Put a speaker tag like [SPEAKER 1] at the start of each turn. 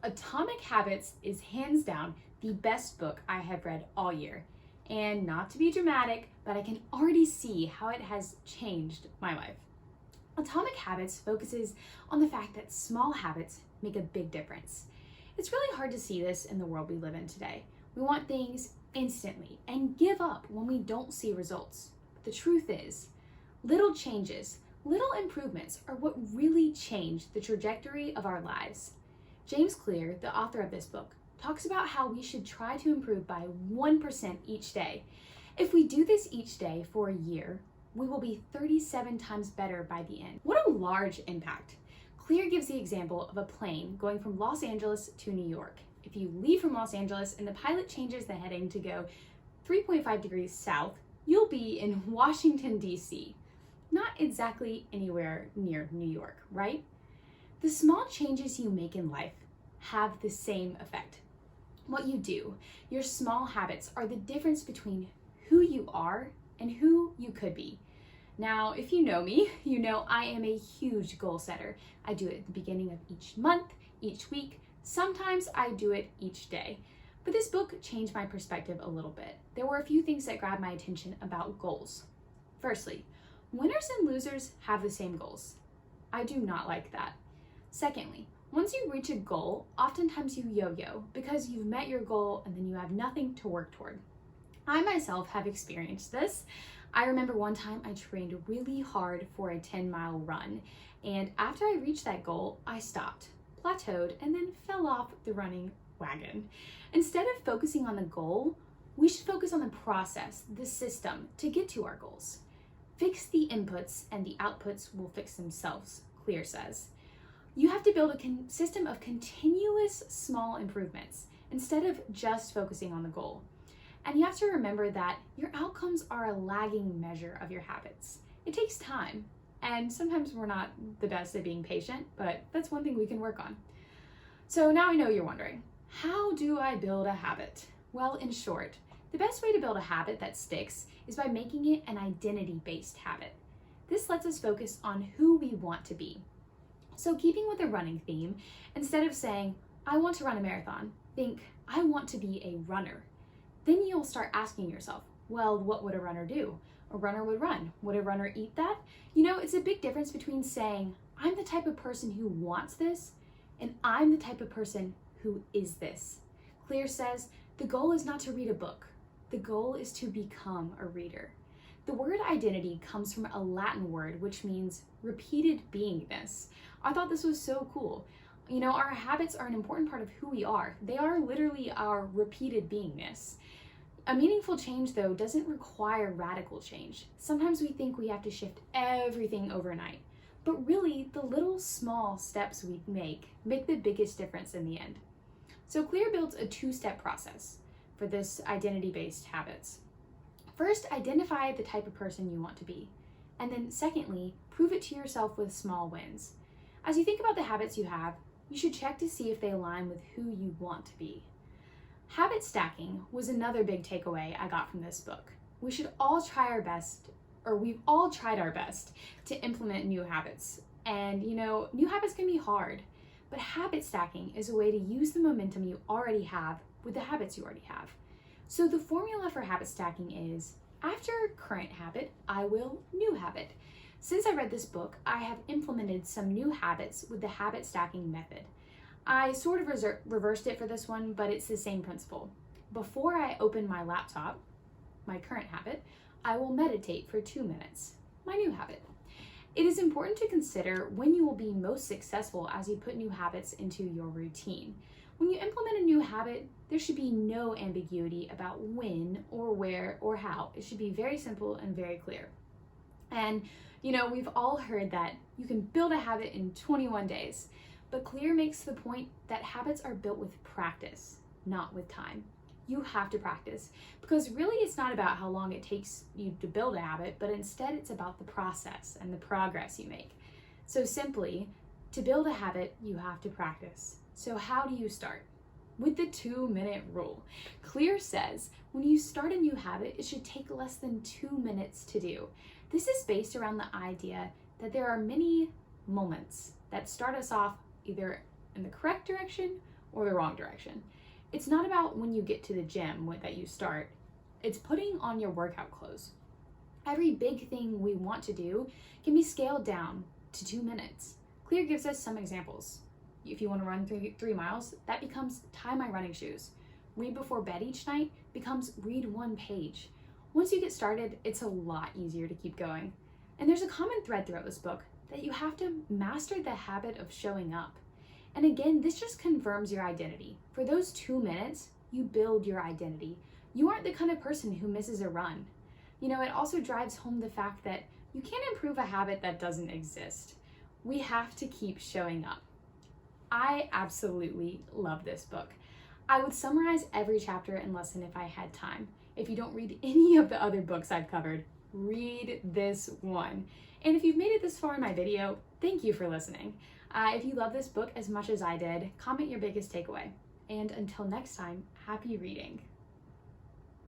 [SPEAKER 1] Atomic Habits is hands down the best book I have read all year. And not to be dramatic, but I can already see how it has changed my life. Atomic Habits focuses on the fact that small habits make a big difference. It's really hard to see this in the world we live in today. We want things instantly and give up when we don't see results. But the truth is, little changes, little improvements are what really change the trajectory of our lives. James Clear, the author of this book, talks about how we should try to improve by 1% each day. If we do this each day for a year, we will be 37 times better by the end. What a large impact. Clear gives the example of a plane going from Los Angeles to New York. If you leave from Los Angeles and the pilot changes the heading to go 3.5 degrees south, you'll be in Washington, D.C. Not exactly anywhere near New York, right? The small changes you make in life have the same effect. What you do, your small habits, are the difference between who you are and who you could be. Now, if you know me, you know I am a huge goal setter. I do it at the beginning of each month, each week. Sometimes I do it each day. But this book changed my perspective a little bit. There were a few things that grabbed my attention about goals. Firstly, winners and losers have the same goals. I do not like that. Secondly, once you reach a goal, oftentimes you yo-yo because you've met your goal and then you have nothing to work toward. I myself have experienced this. I remember one time I trained really hard for a 10-mile run, and after I reached that goal, I stopped, plateaued, and then fell off the running wagon. Instead of focusing on the goal, we should focus on the process, the system, to get to our goals. Fix the inputs and the outputs will fix themselves, Clear says. You have to build a system of continuous small improvements instead of just focusing on the goal. And you have to remember that your outcomes are a lagging measure of your habits. It takes time, and sometimes we're not the best at being patient, but that's one thing we can work on. So now I know you're wondering, how do I build a habit? Well, in short, the best way to build a habit that sticks is by making it an identity-based habit. This lets us focus on who we want to be. So keeping with the running theme, instead of saying, I want to run a marathon, think, I want to be a runner. Then you'll start asking yourself, well, what would a runner do? A runner would run. Would a runner eat that? You know, it's a big difference between saying, I'm the type of person who wants this, and I'm the type of person who is this. Clear says, the goal is not to read a book. The goal is to become a reader. The word identity comes from a Latin word, which means repeated beingness. I thought this was so cool. You know, our habits are an important part of who we are. They are literally our repeated beingness. A meaningful change, though, doesn't require radical change. Sometimes we think we have to shift everything overnight, but really, the little small steps we make the biggest difference in the end. So Clear builds a two-step process for this identity-based habits. First, identify the type of person you want to be. And then secondly, prove it to yourself with small wins. As you think about the habits you have, you should check to see if they align with who you want to be. Habit stacking was another big takeaway I got from this book. We should all try our best, or we've all tried our best to implement new habits. And you know, new habits can be hard, but habit stacking is a way to use the momentum you already have with the habits you already have. So the formula for habit stacking is, after current habit, I will new habit. Since I read this book, I have implemented some new habits with the habit stacking method. I sort of reversed it for this one, but it's the same principle. Before I open my laptop, my current habit, I will meditate for 2 minutes, my new habit. It is important to consider when you will be most successful as you put new habits into your routine. When you implement a new habit, there should be no ambiguity about when or where or how. It should be very simple and very clear. And you know, we've all heard that you can build a habit in 21 days, but Clear makes the point that habits are built with practice, not with time. You have to practice, because really it's not about how long it takes you to build a habit, but instead it's about the process and the progress you make. So simply, to build a habit, you have to practice. So how do you start? With the 2-minute rule. Clear says, when you start a new habit, it should take less than 2 minutes to do. This is based around the idea that there are many moments that start us off either in the correct direction or the wrong direction. It's not about when you get to the gym that you start. It's putting on your workout clothes. Every big thing we want to do can be scaled down to 2 minutes. Clear gives us some examples. If you want to run 3 miles, that becomes tie my running shoes. Read before bed each night becomes read 1 page. Once you get started, it's a lot easier to keep going. And there's a common thread throughout this book that you have to master the habit of showing up. And again, this just confirms your identity. For those 2 minutes, you build your identity. You aren't the kind of person who misses a run. You know, it also drives home the fact that you can't improve a habit that doesn't exist. We have to keep showing up. I absolutely love this book. I would summarize every chapter and lesson if I had time. If you don't read any of the other books I've covered, read this one. And if you've made it this far in my video, thank you for listening. If you love this book as much as I did, comment your biggest takeaway. And until next time, happy reading.